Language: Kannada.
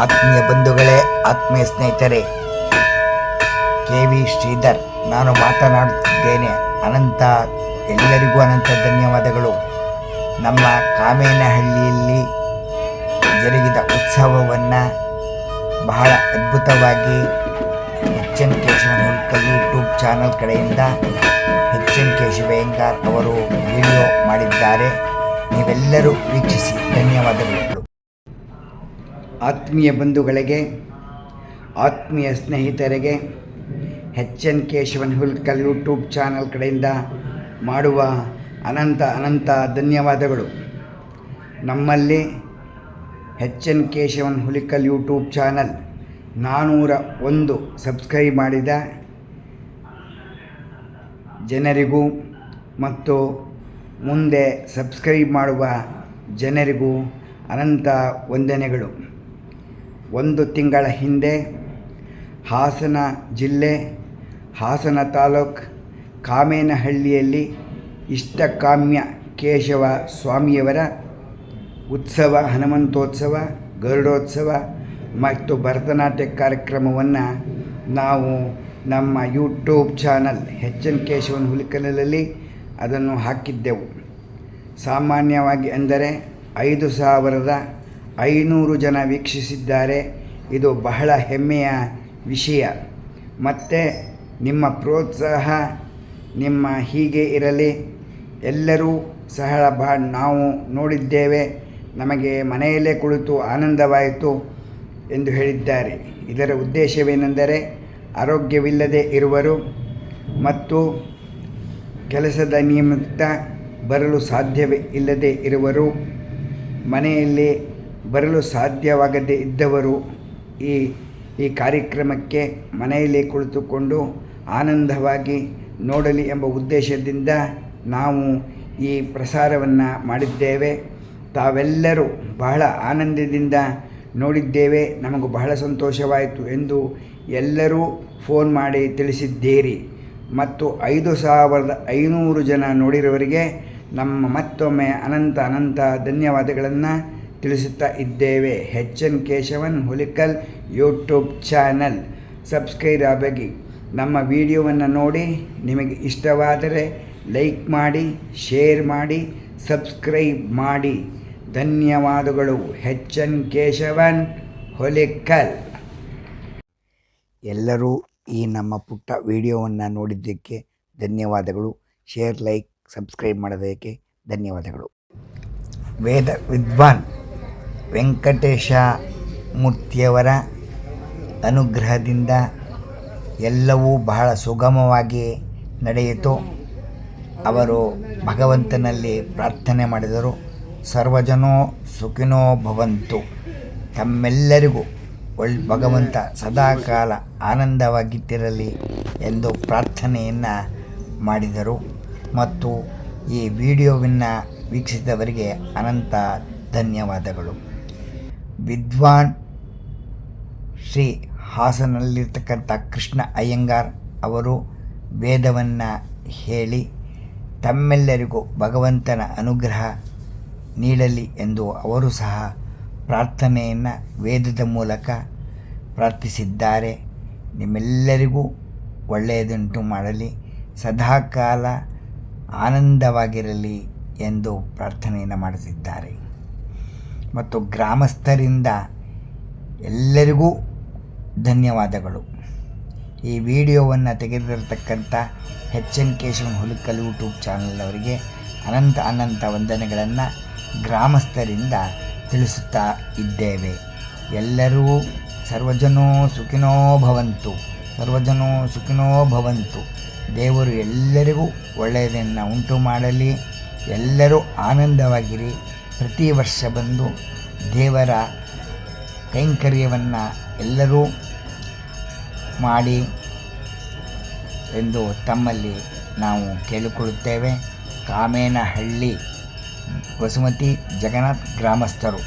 ಆತ್ಮೀಯ ಬಂಧುಗಳೇ, ಆತ್ಮೀಯ ಸ್ನೇಹಿತರೆ, ಕೆ.ವಿ. ಶ್ರೀಧರ್ ನಾನು ಮಾತನಾಡುತ್ತಿದ್ದೇನೆ. ಎಲ್ಲರಿಗೂ ಅನಂತ ಧನ್ಯವಾದಗಳು. ನಮ್ಮ ಕಾಮೇನಹಳ್ಳಿಯಲ್ಲಿ ಜರುಗಿದ ಉತ್ಸವವನ್ನು ಬಹಳ ಅದ್ಭುತವಾಗಿ ಎಚ್.ಎನ್. ಕೇಶವನ್ ಹುಲ್ಕಲ್ ಯೂಟ್ಯೂಬ್ ಚಾನಲ್ ಕಡೆಯಿಂದ ಎಚ್.ಎನ್. ಕೇಶವಯ್ಯಂಗಾರ್ ಅವರು ವಿಡಿಯೋ ಮಾಡಿದ್ದಾರೆ. ನೀವೆಲ್ಲರೂ ವೀಕ್ಷಿಸಿ. ಧನ್ಯವಾದಗಳು. ಆತ್ಮೀಯ ಬಂಧುಗಳಿಗೆ, ಆತ್ಮೀಯ ಸ್ನೇಹಿತರಿಗೆ ಎಚ್.ಎನ್. ಕೇಶವನ್ ಹುಲ್ಕಲ್ ಯೂಟ್ಯೂಬ್ ಚಾನಲ್ ಕಡೆಯಿಂದ ಮಾಡುವ ಅನಂತ ಧನ್ಯವಾದಗಳು. ನಮ್ಮಲ್ಲಿ ಎಚ್.ಎನ್. ಕೇಶವನ್ ಹುಲ್ಕಲ್ ಯೂಟ್ಯೂಬ್ ಚಾನಲ್ 401 ಸಬ್ಸ್ಕ್ರೈಬ್ ಮಾಡಿದ ಜನರಿಗೂ ಮತ್ತು ಮುಂದೆ ಸಬ್ಸ್ಕ್ರೈಬ್ ಮಾಡುವ ಜನರಿಗೂ ಅನಂತ ವಂದನೆಗಳು. 1 ತಿಂಗಳ ಹಿಂದೆ ಹಾಸನ ಜಿಲ್ಲೆ, ಹಾಸನ ತಾಲೂಕು ಕಾಮೇನಹಳ್ಳಿಯಲ್ಲಿ ಇಷ್ಟಕಾಮ್ಯ ಕೇಶವ ಸ್ವಾಮಿಯವರ ಉತ್ಸವ, ಹನುಮಂತೋತ್ಸವ, ಗರುಡೋತ್ಸವ ಮತ್ತು ಭರತನಾಟ್ಯ ಕಾರ್ಯಕ್ರಮವನ್ನು ನಾವು ನಮ್ಮ ಯೂಟ್ಯೂಬ್ ಚಾನಲ್ ಎಚ್.ಎನ್. ಕೇಶವನ್ ಹುಲ್ಕಲಲ್ಲಿ ಅದನ್ನು ಹಾಕಿದ್ದೆವು. ಸಾಮಾನ್ಯವಾಗಿ ಅಂದರೆ 5,500 ಜನ ವೀಕ್ಷಿಸಿದ್ದಾರೆ. ಇದು ಬಹಳ ಹೆಮ್ಮೆಯ ವಿಷಯ. ಮತ್ತು ನಿಮ್ಮ ಪ್ರೋತ್ಸಾಹ ನಿಮ್ಮ ಹೀಗೆ ಇರಲಿ. ಎಲ್ಲರೂ ಸಹ ನಾವು ನೋಡಿದ್ದೇವೆ, ನಮಗೆ ಮನೆಯಲ್ಲೇ ಕುಳಿತು ಆನಂದವಾಯಿತು ಎಂದು ಹೇಳಿದ್ದಾರೆ. ಇದರ ಉದ್ದೇಶವೇನೆಂದರೆ ಆರೋಗ್ಯವಿಲ್ಲದೆ ಇರುವರು ಮತ್ತು ಕೆಲಸದ ನಿಮಿತ್ತ ಬರಲು ಸಾಧ್ಯವೇ ಇಲ್ಲದೆ ಇರುವರು, ಮನೆಯಲ್ಲಿ ಬರಲು ಸಾಧ್ಯವಾಗದೇ ಇದ್ದವರು ಈ ಕಾರ್ಯಕ್ರಮಕ್ಕೆ ಮನೆಯಲ್ಲಿ ಕುಳಿತುಕೊಂಡು ಆನಂದವಾಗಿ ನೋಡಲಿ ಎಂಬ ಉದ್ದೇಶದಿಂದ ನಾವು ಈ ಪ್ರಸಾರವನ್ನು ಮಾಡಿದ್ದೇವೆ. ತಾವೆಲ್ಲರೂ ಬಹಳ ಆನಂದದಿಂದ ನೋಡಿದ್ದೇವೆ, ನಮಗೂ ಬಹಳ ಸಂತೋಷವಾಯಿತು ಎಂದು ಎಲ್ಲರೂ ಫೋನ್ ಮಾಡಿ ತಿಳಿಸಿದ್ದೀರಿ. ಮತ್ತು 5,500 ಜನ ನೋಡಿರುವವರಿಗೆ ನಮ್ಮ ಮತ್ತೊಮ್ಮೆ ಅನಂತ ಧನ್ಯವಾದಗಳನ್ನು ತಿಳಿಸುತ್ತಾ ಇದ್ದೇವೆ. ಎಚ್.ಎನ್. ಕೇಶವನ್ ಹುಲ್ಕಲ್ ಯೂಟ್ಯೂಬ್ ಚಾನಲ್ ಸಬ್ಸ್ಕ್ರೈಬ್ ಆಗಿ ನಮ್ಮ ವಿಡಿಯೋವನ್ನು ನೋಡಿ. ನಿಮಗೆ ಇಷ್ಟವಾದರೆ ಲೈಕ್ ಮಾಡಿ, ಶೇರ್ ಮಾಡಿ, ಸಬ್ಸ್ಕ್ರೈಬ್ ಮಾಡಿ. ಧನ್ಯವಾದಗಳು. ಎಚ್.ಎನ್. ಕೇಶವನ್ ಹುಲ್ಕಲ್. ಎಲ್ಲರೂ ಈ ನಮ್ಮ ಪುಟ್ಟ ವಿಡಿಯೋವನ್ನು ನೋಡಿದ್ದಕ್ಕೆ ಧನ್ಯವಾದಗಳು. ಶೇರ್, ಲೈಕ್, ಸಬ್ಸ್ಕ್ರೈಬ್ ಮಾಡೋದಕ್ಕೆ ಧನ್ಯವಾದಗಳು. ವೇದ ವಿದ್ವಾನ್ ವೆಂಕಟೇಶ ಮೂರ್ತಿಯವರ ಅನುಗ್ರಹದಿಂದ ಎಲ್ಲವೂ ಬಹಳ ಸುಗಮವಾಗಿ ನಡೆಯಿತು. ಅವರು ಭಗವಂತನಲ್ಲಿ ಪ್ರಾರ್ಥನೆ ಮಾಡಿದರು, ಸರ್ವಜನೋ ಸುಖಿನೋ ಭವಂತು. ತಮ್ಮೆಲ್ಲರಿಗೂ ಭಗವಂತ ಸದಾಕಾಲ ಆನಂದವಾಗಿಟ್ಟಿರಲಿ ಎಂದು ಪ್ರಾರ್ಥನೆಯನ್ನು ಮಾಡಿದರು. ಮತ್ತು ಈ ವಿಡಿಯೋವನ್ನು ವೀಕ್ಷಿಸಿದವರಿಗೆ ಅನಂತ ಧನ್ಯವಾದಗಳು. ವಿದ್ವಾನ್ ಶ್ರೀ ಹಾಸನಲ್ಲಿರ್ತಕ್ಕಂಥ ಕೃಷ್ಣ ಅಯ್ಯಂಗಾರ್ ಅವರು ವೇದವನ್ನು ಹೇಳಿ ತಮ್ಮೆಲ್ಲರಿಗೂ ಭಗವಂತನ ಅನುಗ್ರಹ ನೀಡಲಿ ಎಂದು ಅವರು ಸಹ ಪ್ರಾರ್ಥನೆಯನ್ನು ವೇದದ ಮೂಲಕ ಪ್ರಾರ್ಥಿಸಿದ್ದಾರೆ. ನಿಮ್ಮೆಲ್ಲರಿಗೂ ಒಳ್ಳೆಯದುಂಟು ಮಾಡಲಿ, ಸದಾಕಾಲ ಆನಂದವಾಗಿರಲಿ ಎಂದು ಪ್ರಾರ್ಥನೆಯನ್ನು ಮಾಡುತ್ತಿದ್ದಾರೆ. ಮತ್ತು ಗ್ರಾಮಸ್ಥರಿಂದ ಎಲ್ಲರಿಗೂ ಧನ್ಯವಾದಗಳು. ಈ ವಿಡಿಯೋವನ್ನು ತೆಗೆದಿರತಕ್ಕಂಥ ಎಚ್.ಎನ್. ಕೇಶವನ್ ಹುಲ್ಕಲ್ ಯೂಟ್ಯೂಬ್ ಚಾನಲ್ ಅವರಿಗೆ ಅನಂತ ವಂದನೆಗಳನ್ನು ಗ್ರಾಮಸ್ಥರಿಂದ ತಿಳಿಸುತ್ತಾ ಇದ್ದೇವೆ. ಎಲ್ಲರೂ ಸರ್ವಜನೋ ಸುಖಿನೋ ಭವಂತು, ಸರ್ವಜನೋ ಸುಖಿನೋ ಭವಂತು. ದೇವರು ಎಲ್ಲರಿಗೂ ಒಳ್ಳೆಯದನ್ನು ಉಂಟು ಮಾಡಲಿ. ಎಲ್ಲರೂ ಆನಂದವಾಗಿರಿ. ಪ್ರತಿ ವರ್ಷ ಬಂದು ದೇವರ ಕೈಂಕರ್ಯವನ್ನು ಎಲ್ಲರೂ ಮಾಡಿ ಎಂದು ತಮ್ಮಲ್ಲಿ ನಾವು ಕೇಳಿಕೊಳ್ಳುತ್ತೇವೆ. ಕಾಮೇನಹಳ್ಳಿ ವಸುಮತಿ ಜಗನ್ನಾಥ್ ಗ್ರಾಮಸ್ಥರು.